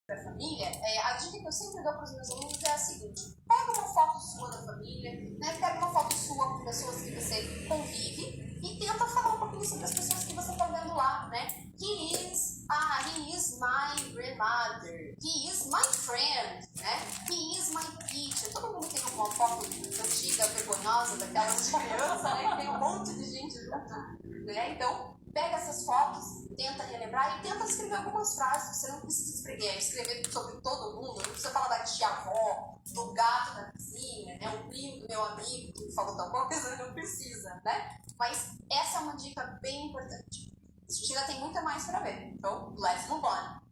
para a família, a dica que eu sempre dou para os meus alunos é a seguinte: pega uma foto sua da família, né? Pega uma foto sua com pessoas que você convive e tenta falar um pouquinho sobre as pessoas que você está vendo lá, né? He is my grandmother, he is my friend, né? He is my teacher. Todo mundo tem uma foto antiga, vergonhosa, daquelas de criança, né? Que tem um monte de gente junto, né? Então, pega essas fotos, tenta relembrar e tenta escrever algumas frases. Você não precisa escrever sobre todo mundo, não precisa falar da tia-avó, do gato da vizinha, né? O primo do meu amigo que falou tal coisa, não precisa, né? Mas essa é uma dica bem importante. A gente ainda tem muita mais para ver. Então, let's move on.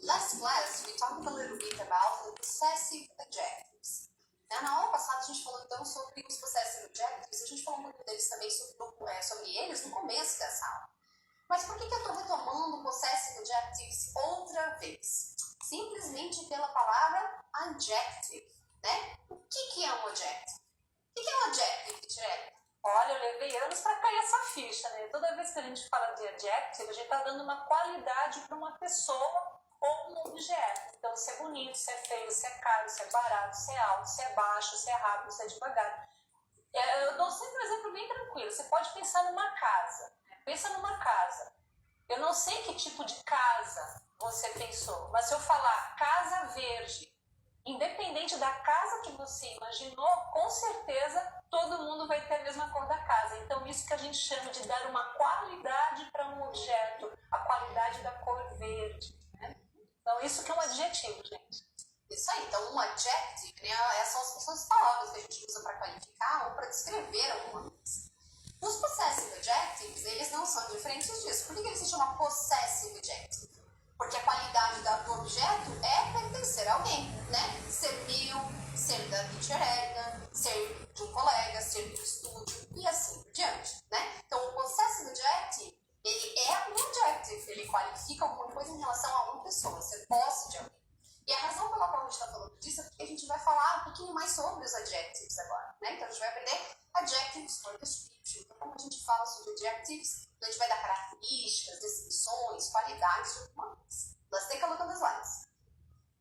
Last class, we talked a little bit about the possessive adjectives. Na aula passada a gente falou então sobre os possessive adjectives, a gente falou um pouco deles também sobre eles no começo dessa aula. Mas por que eu estou retomando possessive adjectives outra vez? Simplesmente pela palavra adjective, né? O que é um adjective? O que é um adjective, Tirelli? Olha, eu levei anos para cair essa ficha, né? Toda vez que a gente fala de adjective, a gente está dando uma qualidade para uma pessoa ou um objeto. Então, se é bonito, se é feio, se é caro, se é barato, se é alto, se é baixo, se é rápido, se é devagar. Eu dou sempre um exemplo bem tranquilo. Você pode pensar numa casa. Pensa numa casa. Eu não sei que tipo de casa você pensou, mas se eu falar casa verde, independente da casa que você imaginou, com certeza todo mundo vai ter a mesma cor da casa. Então, isso que a gente chama de dar uma qualidade para um objeto, a qualidade da cor verde. Né? Então, isso que é um adjetivo, gente. Isso aí, então um adjective, né, são as palavras que a gente usa para qualificar ou para descrever alguma coisa. Os possessive adjectives, eles não são diferentes disso. Por que eles se chamam possessive adjective? Porque a qualidade do objeto é pertencer a alguém, né? Ser meu, ser da teacher Edna, ser de um colega, ser do estúdio e assim por diante, né? Então, o possessive adjective, ele é um adjective, ele qualifica alguma coisa em relação a uma pessoa, ser posse de alguém. E a razão pela qual a gente está falando disso é porque a gente vai falar um pouquinho mais sobre os adjectives agora, né? Então, a gente vai aprender adjectives for description. Então, como a gente fala sobre adjectives, a gente vai dar características, descrições, qualidades de alguma coisa. Let's take a look at the slides.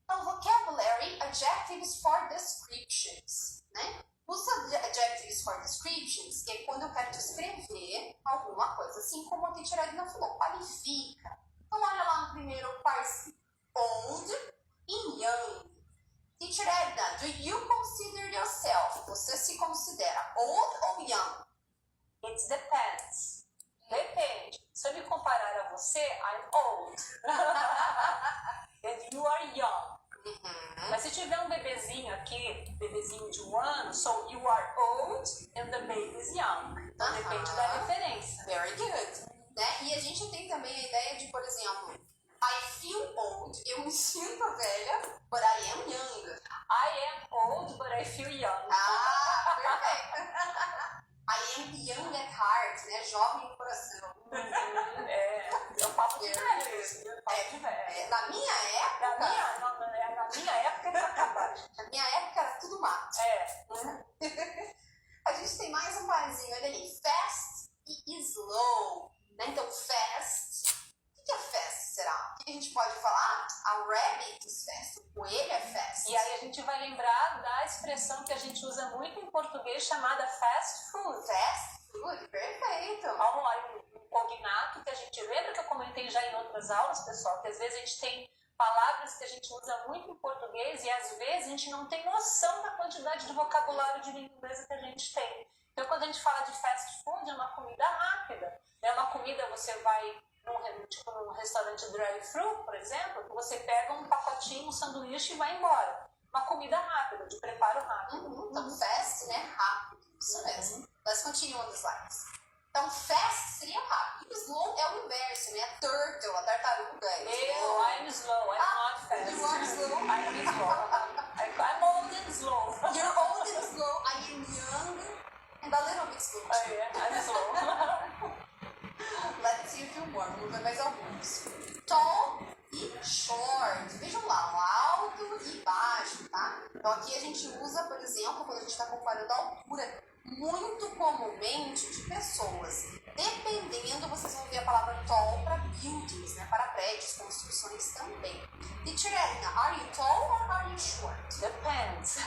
Então, vocabulary, adjectives for descriptions, né? Os adjectives for descriptions, que é quando eu quero descrever alguma coisa, assim como a teacher Edna falou, qualifica. Então, olha lá no primeiro parsículo. Old e young. Teacher Edna, do you consider yourself? Você se considera old ou young? It depends. Depende. Se eu me comparar a você, I'm old. And you are young. Mas se tiver um bebezinho aqui, bebezinho de 1 ano, so you are old and the baby is young. Então depende da referência. Very good. Né? E a gente tem também a ideia de, por exemplo, I feel old, eu me sinto velha, but I am young. I am old, but I feel young. Perfeito. I am young at heart, né? Jovem no coração. Eu falo de velho isso. Na minha época... Na minha época eles acabaram. Na minha época era tudo mato. A gente tem mais um parzinho, olha ali. Fast e slow. Né? Então, fast. O que é fast, será? O que a gente pode falar? A rabbit is fast. O coelho é fast. E aí a gente vai lembrar da expressão que a gente usa muito em português chamada fast food. Fast food, perfeito. Um cognato que a gente lembra que eu comentei já em outras aulas, pessoal, que às vezes a gente tem palavras que a gente usa muito em português e às vezes a gente não tem noção da quantidade de vocabulário de língua inglesa que a gente tem. Então, quando a gente fala de fast food, é uma comida rápida. É uma comida, você vai num restaurante drive-thru, por exemplo, que você pega um pacotinho, um sanduíche e vai embora. Uma comida rápida, de preparo rápido. Então, fast, né? Rápido. Isso mesmo. Let's continue on the slides. Então, fast seria rápido. Slow é o inverso, né? Turtle, a tartaruga. I'm slow, I'm not fast. You are slow? I'm slow. I'm old and slow. You're old and slow. I am young and a little bit slow. I'm slow. Let's see a few more. Vamos ver mais alguns. Tall e short. Vejam lá, o alto e baixo, tá? Então aqui a gente usa, por exemplo, quando a gente está comparando a altura, muito comumente de pessoas. Dependendo, vocês vão ver a palavra tall para buildings, né? Para prédios, construções também. Teacher Edna, are you tall or are you short? Depends.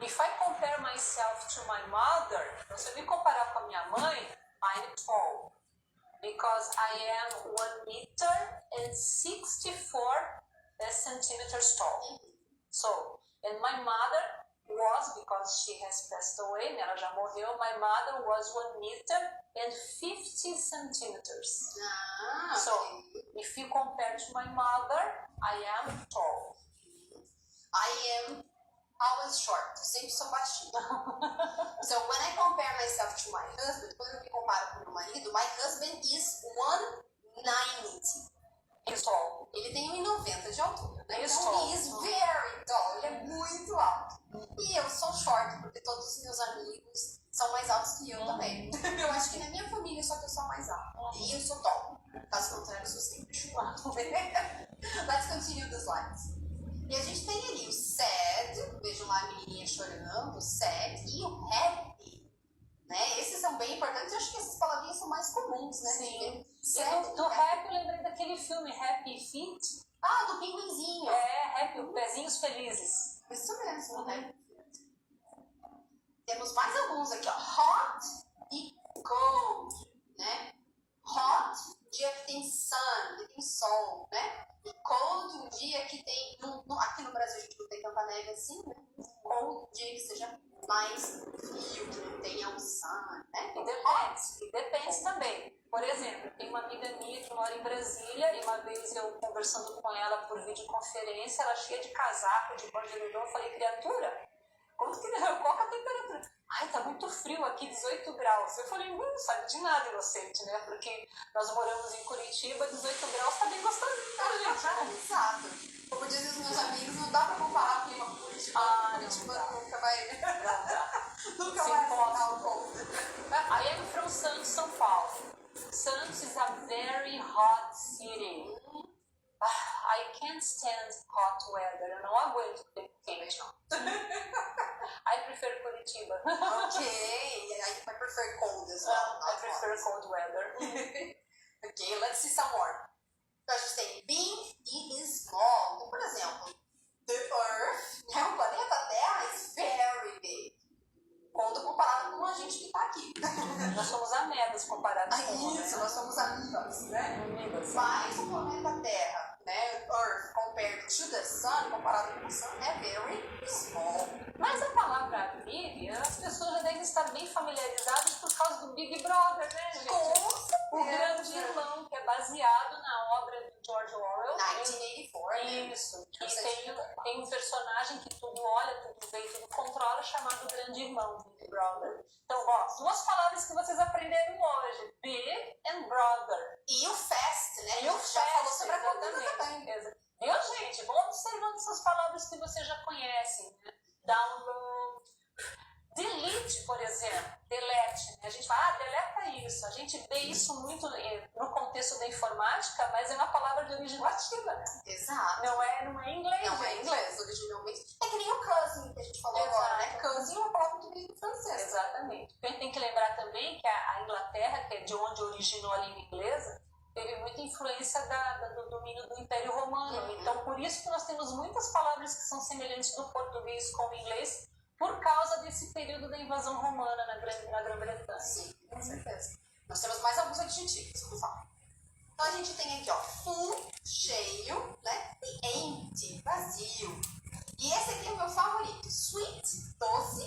If I compare myself to my mother, então, se eu me comparar com a minha mãe, I'm tall. Because I am 1 meter and 64 centimeters tall. So, and my mother was, because she has passed away, ela já morreu, my mother was 1 meter and 50 centimeters. So, if you compare to my mother, I am tall. I am always short, sempre sou baixinha. So when I compare myself to my husband, quando eu me comparo com meu marido, my husband is 190. He's tall. Ele tem 1,90 de altura, né? He's Então tall. he is very tall, ele é muito alto. E eu sou short, porque todos os meus amigos são mais altos que eu também. Eu acho que na minha família só que eu sou mais alta. E eu sou tall. Caso contrário, eu sou sempre short. Let's continue the slides. E a gente tem ali o sad, vejam lá a menininha chorando, sad, e o happy, né? Esses são bem importantes, eu acho que essas palavrinhas são mais comuns, né? Sim. Sad, Do happy eu lembrei daquele filme Happy Feet. Ah, do pinguinzinho. Happy, pezinhos felizes. Isso mesmo, né? Temos mais alguns aqui, ó. Hot e cold, né? Hot, dia que tem sun, que tem sol, né? E cold, um dia que tem... aqui no Brasil a gente não tem tanta neve assim, né? Cold, um dia que seja mais frio, que não tenha um sun, né? E depende também. Por exemplo, tem uma amiga minha que mora em Brasília e uma vez eu conversando com ela por videoconferência, ela cheia de casaco, de bandeirão, eu falei, criatura, qual que é a temperatura? Ai, tá muito frio aqui, 18 graus. Eu falei, não sabe de nada inocente, né? Porque nós moramos em Curitiba, 18 graus tá bem gostosinho, tá, gente? Exato. Como dizem os meus amigos, não dá pra comparar o clima com Curitiba. Curitiba nunca vai... nunca vai acertar o cold. I am from Santos, São Paulo. Santos is a very hot city. I can't stand hot weather. Eu não aguento quente, não. I prefer Curitiba. Okay, I prefer cold as well. I prefer cold weather. Okay, let's see some more. Então a gente tem big e small. Então, por exemplo, the Earth, né, o planeta Terra, is very big. Quando comparado com a gente que está aqui. Nós somos amebas comparados com Isso, nós somos amigos, né? Amebas. Mas o planeta Terra, né, Earth, compared to the Sun, comparado com o Sun, é very small. Mas a palavra big, as pessoas já devem estar bem familiarizadas por causa do Big Brother, né, gente? O Grande Irmão, que é baseado na obra do George Orwell. 1984. Isso. E tem um personagem que tudo olha, tudo vê, tudo controla, chamado Grande Irmão, Big Brother. Então, ó, duas palavras que vocês aprenderam hoje. Big and Brother. E o fast, né? E o já fast, falou sobre a cultura exatamente. também. Viu, gente? Vão observando essas palavras que vocês já conhecem, né? Download. Delete, por exemplo. Delete. Né? A gente fala, deleta isso. A gente vê isso muito no contexto da informática, mas é uma palavra de origem latina, né? Exato. Não é inglês. Não é inglês, originalmente. É que nem o cousin que a gente falou agora, né? Cousin é uma palavra que vem do francês. Exatamente. A gente tem que lembrar também que a Inglaterra, que é de onde originou a língua inglesa, teve muita influência do domínio do Império Romano. Então, por isso que nós temos muitas palavras que são semelhantes do português com o inglês, por causa desse período da invasão romana na Grã-Bretanha. Sim, com certeza. Nós temos mais alguns adjetivos, vamos lá. Então a gente tem aqui, ó, full, cheio, né? E empty, vazio. E esse aqui é o meu favorito. Sweet, doce,